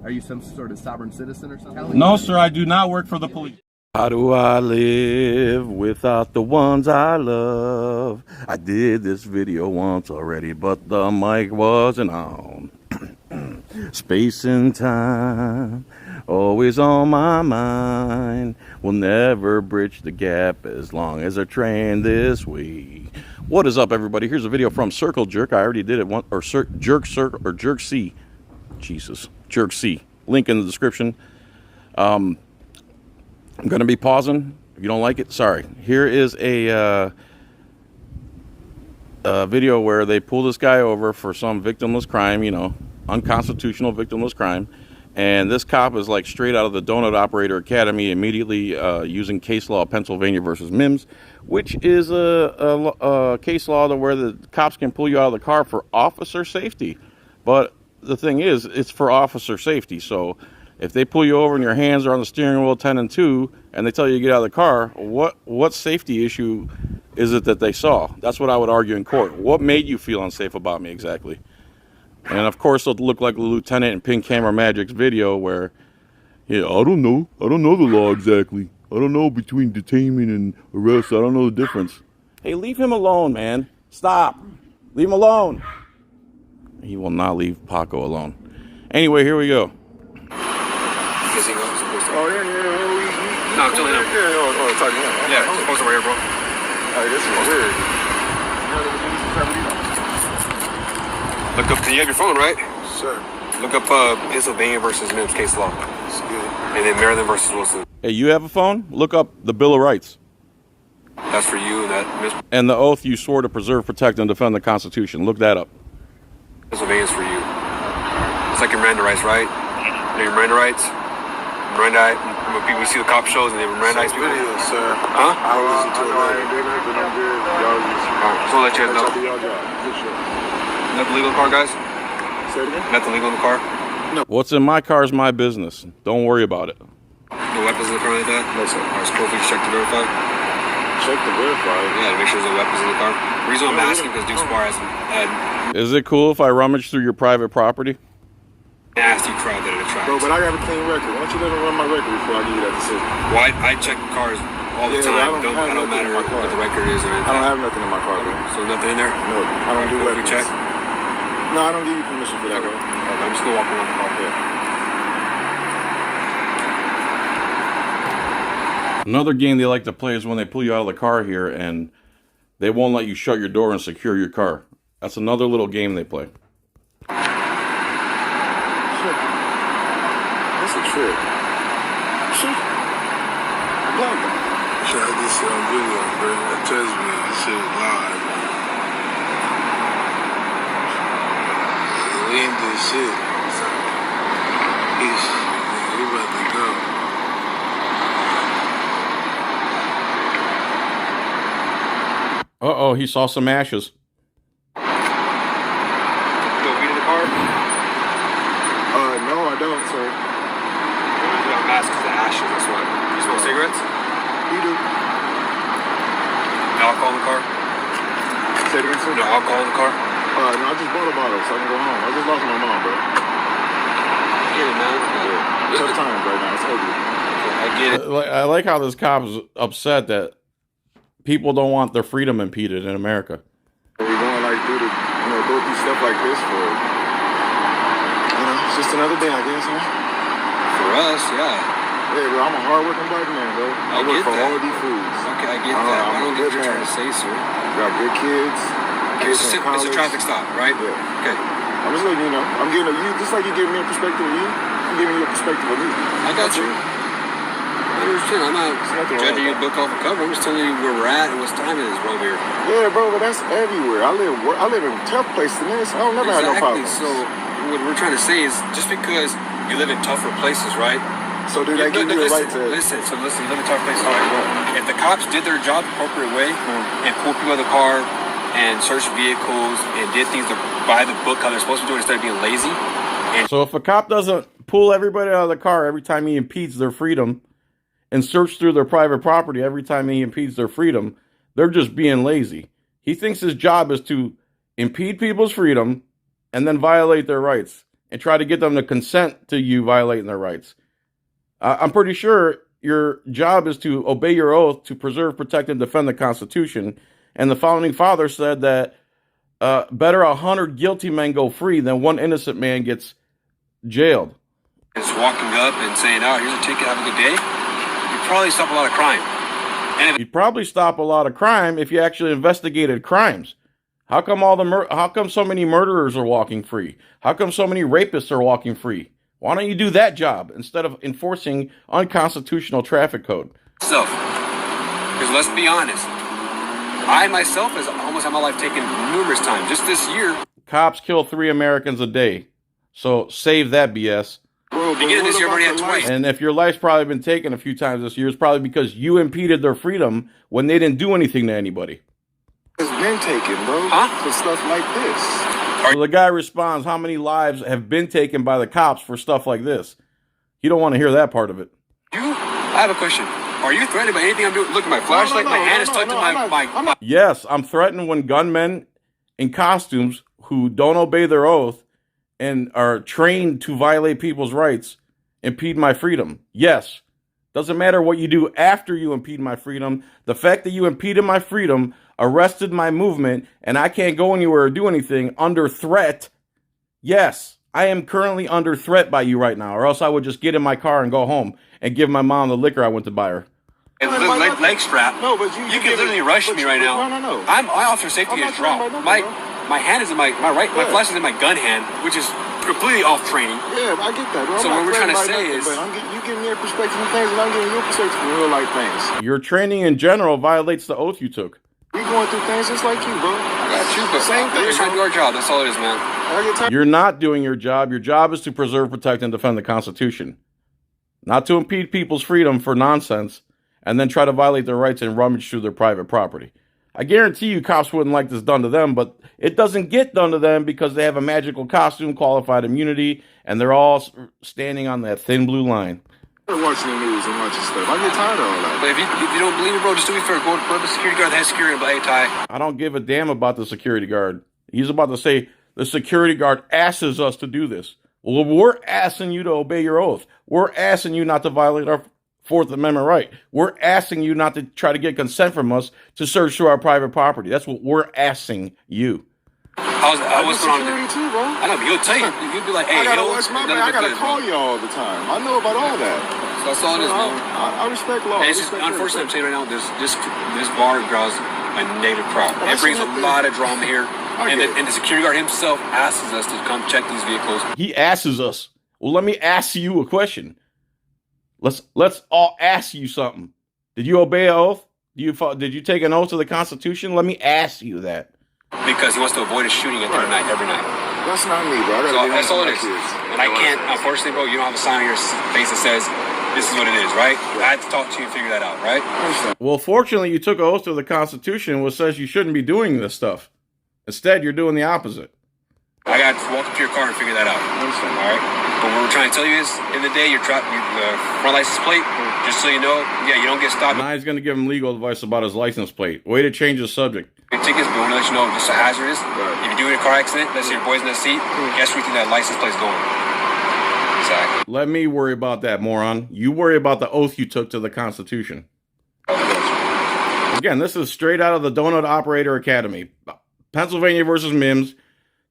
Are you some sort of sovereign citizen or something? No, sir, I do not work for the police. How do I live without the ones I love? I did this video once already, but the mic wasn't on. Space and time, always on my mind. We'll never bridge the gap as long as I train this way. What is up, everybody? Here's a video from Circle Jerk. I already did it once, or Jerk C. Jesus, Jerk C. Link in the description. I'm going to be pausing. If you don't like it, sorry. Here is a video where they pull this guy over for some victimless crime, you know, unconstitutional victimless crime. And this cop is like straight out of the Donut Operator Academy, immediately using case law Pennsylvania versus Mims, which is a case law where the cops can pull you out of the car for officer safety. But the thing is, it's for officer safety. So if they pull you over and your hands are on the steering wheel 10 and 2 and they tell you to get out of the car, what safety issue is it that they saw? That's what I would argue in court. What made you feel unsafe about me exactly? And of course it'll look like the Lieutenant in Pink Camera Magic's video where, yeah, I don't know the law exactly. I don't know between detainment and arrest. I don't know the difference. Hey, leave him alone, man. Stop. Leave him alone. He will not leave Paco alone. Anyway, here we go. Oh, yeah. No, I'm telling him. Yeah, talking to him. Yeah, I'm supposed to right here, bro. Hey, this is weird. Look up, you have your phone, right? Sure. Look up Pennsylvania versus Mims case law. That's good. And then Maryland versus Wilson. Hey, you have a phone? Look up the Bill of Rights. That's for you and that. And the oath you swore to preserve, protect, and defend the Constitution. Look that up. Pennsylvania's for you. It's like your Miranda rights, right? You know your Miranda rights? Miranda, when people see the cop shows and they Mirandize people. Videos, sir. Huh? I don't listen to it. I ain't doing nothing. I'm good. Y'all just. So I'll let you guys know. Y'all job. Good shit. Nothing legal in the car, guys? Say it again? Nothing legal in the car? No. What's in my car is my business. Don't worry about it. No weapons in the car like that? No, sir. Alright, so please check to verify. Check to verify. Yeah, to make sure there's no weapons in the car. The reason I'm asking because Duke Spar hasn't had. Is it cool if I rummage through your private property? Nasty crowd that it attracts. Bro, but I got a clean record. Why don't you let me run my record before I give you that decision? Well, I check cars all the time. I don't matter what the record is or anything. I don't have nothing in my car, bro. So nothing in there? No, I don't do weapons. Check? No, I don't give you permission for that, bro. Okay, I'm just gonna walk around the car. Yeah. Another game they like to play is when they pull you out of the car here and they won't let you shut your door and secure your car. That's another little game they play. That's a trick. Shit. Like that. Shit, I just said on video, bro. Trust me, this shit is live, man. We ain't do shit. Ish. We about to go. Uh-oh, he saw some ashes. You got weed in the car? No, I don't, sir. You got masks because of ashes, that's why. You smoke cigarettes? You do. No alcohol in the car? Say it again, sir? No alcohol in the car? No, I just bought a bottle so I can go home. I just lost my mom, bro. I get it, man. Yeah. Tough times right now. It's ugly. I get it. I like how this cop is upset that people don't want their freedom impeded in America. We're going like through go through stuff like this for, it's just another day, I guess, huh? For us, yeah. Yeah, bro, I'm a hard-working black man, bro. I work for all these foods. Okay, I get that. I don't get what you're trying to say, sir. Got good kids. It's a traffic stop, right? Yeah. Okay. I'm just letting you know. I'm getting you just like you giving me a perspective of you. I'm giving you a perspective of me. I got you. I understand. I'm not judging you book off the cover. I'm just telling you where we're at and what time it is over here. Yeah, bro, but that's everywhere. I live in a tough place than this. I don't never have no problems. So what we're trying to say is just because you live in tougher places, right? So do they give you a right to... Listen, you live in tougher places, right? If the cops did their job the appropriate way and pulled people out of the car and searched vehicles and did things by the book how they're supposed to do it instead of being lazy. So if a cop doesn't pull everybody out of the car every time he impedes their freedom and search through their private property every time he impedes their freedom, they're just being lazy. He thinks his job is to impede people's freedom and then violate their rights. and try to get them to consent to you violating their rights. I'm pretty sure your job is to obey your oath to preserve, protect, and defend the Constitution. And the Founding Fathers said that better 100 guilty men go free than one innocent man gets jailed. Just walking up and saying, "Oh, here's a ticket, have a good day," you'd probably stop a lot of crime. You'd probably stop a lot of crime if you actually investigated crimes. How come how come so many murderers are walking free? How come so many rapists are walking free? Why don't you do that job instead of enforcing unconstitutional traffic code? So, because let's be honest, I myself has almost had my life taken numerous times. Just this year, cops kill 3 Americans a day. So save that BS. Beginning this year, I've already had twice. And if your life's probably been taken a few times this year, it's probably because you impeded their freedom when they didn't do anything to anybody. It's been taken, bro. For stuff like this. So the guy responds, how many lives have been taken by the cops for stuff like this? You don't want to hear that part of it. I have a question. Are you threatened by anything I'm doing? Look at my flashlight. My hand is tucked in my... Yes, I'm threatened when gunmen in costumes who don't obey their oath and are trained to violate people's rights impede my freedom. Yes. Doesn't matter what you do after you impede my freedom. The fact that you impeded my freedom, arrested my movement, and I can't go anywhere or do anything under threat. Yes, I am currently under threat by you right now, or else I would just get in my car and go home and give my mom the liquor I went to buy her. Leg strap. No, but you can literally rush me right now. No. My officer safety is dropped. My hand is in my flash is in my gun hand, which is completely off training. Yeah, I get that, bro. So what we're trying to say is, you getting your perspective on things, and I'm getting your perspective on real life things. Your training in general violates the oath you took. We going through things just like you, bro. I got you, but same thing. We're trying to do our job. That's all it is, man. You're not doing your job. Your job is to preserve, protect, and defend the Constitution, not to impede people's freedom for nonsense and then try to violate their rights and rummage through their private property. I guarantee you cops wouldn't like this done to them, but it doesn't get done to them because they have a magical costume, qualified immunity, and they're all standing on that thin blue line. I'm watching the news and watching stuff. I get tired of all that. But if you don't believe me, bro, just do me fair. Go to the security guard that has security and hey, Ty. I don't give a damn about the security guard. He's about to say, the security guard asks us to do this. Well, we're asking you to obey your oath. We're asking you not to violate our Fourth Amendment right. We're asking you not to try to get consent from us to search through our private property. That's what we're asking you. I was going on security too, bro. I know, but he'll tell you. You'll be like, hey, I gotta watch my back. I gotta call you all the time. I know about all that. So that's all it is, man. I respect law. And it's just, unfortunately, I'm saying right now, this bar draws a negative crowd. It brings a lot of drama here. And the security guard himself asks us to come check these vehicles. He asks us. Well, let me ask you a question. Let's all ask you something. Did you obey an oath? Did you take an oath to the Constitution? Let me ask you that. Because he wants to avoid a shooting at the night, every night. That's not me, bro. That's all it is. And I can't, unfortunately, bro, you don't have a sign on your face that says, this is what it is, right? I have to talk to you and figure that out, right? Well, fortunately, you took an oath to the Constitution, which says you shouldn't be doing this stuff. Instead, you're doing the opposite. I got to walk up to your car and figure that out. All right? But what we're trying to tell you is, in the day, your front license plate, just so you know, you don't get stopped. Now he's going to give him legal advice about his license plate. Way to change the subject. Tickets, but we want to let you know it's a hazardous. If you do a car accident, let's say your boy's in the seat, guess where you think that license plate's going? Exactly. Let me worry about that, moron. You worry about the oath you took to the Constitution. Again, this is straight out of the Donut Operator Academy. Pennsylvania versus Mims.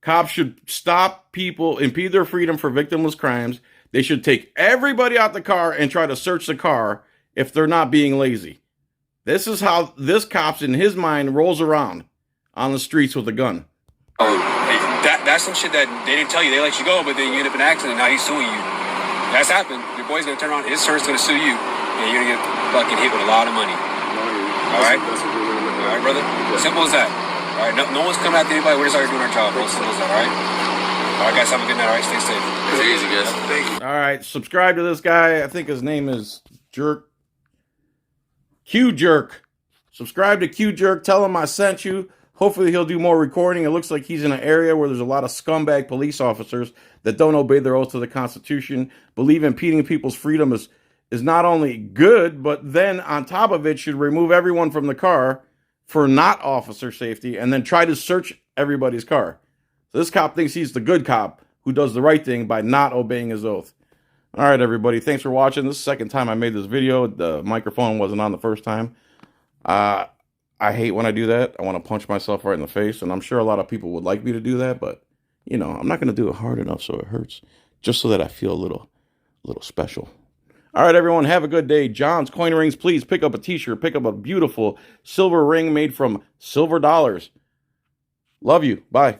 Cops should stop people, impede their freedom for victimless crimes. They should take everybody out the car and try to search the car if they're not being lazy. This is how this cop's in his mind rolls around on the streets with a gun. That's some shit that they didn't tell you. They let you go, but then you end up in an accident. Now he's suing you. That's happened. Your boy's going to turn around. His insurance is going to sue you. And you're going to get fucking hit with a lot of money. All right? All right, brother? Simple as that. All right? No one's coming after anybody. We're just out here doing our job, bro. Simple as that, all right? All right, guys. Have a good night, all right? Stay safe. It's easy, guys. Thank you. All right. Subscribe to this guy. I think his name is Q Jerk. Subscribe to Q Jerk. Tell him I sent you. Hopefully he'll do more recording. It looks like he's in an area where there's a lot of scumbag police officers that don't obey their oath to the Constitution, believe impeding people's freedom is not only good, but then on top of it should remove everyone from the car for not officer safety and then try to search everybody's car. So this cop thinks he's the good cop who does the right thing by not obeying his oath. All right, everybody. Thanks for watching. This is the second time I made this video. The microphone wasn't on the first time. I hate when I do that. I want to punch myself right in the face, and I'm sure a lot of people would like me to do that, but, you know, I'm not going to do it hard enough so it hurts, just so that I feel a little special. All right, everyone, have a good day. John's Coin Rings, please pick up a t-shirt. Pick up a beautiful silver ring made from silver dollars. Love you. Bye.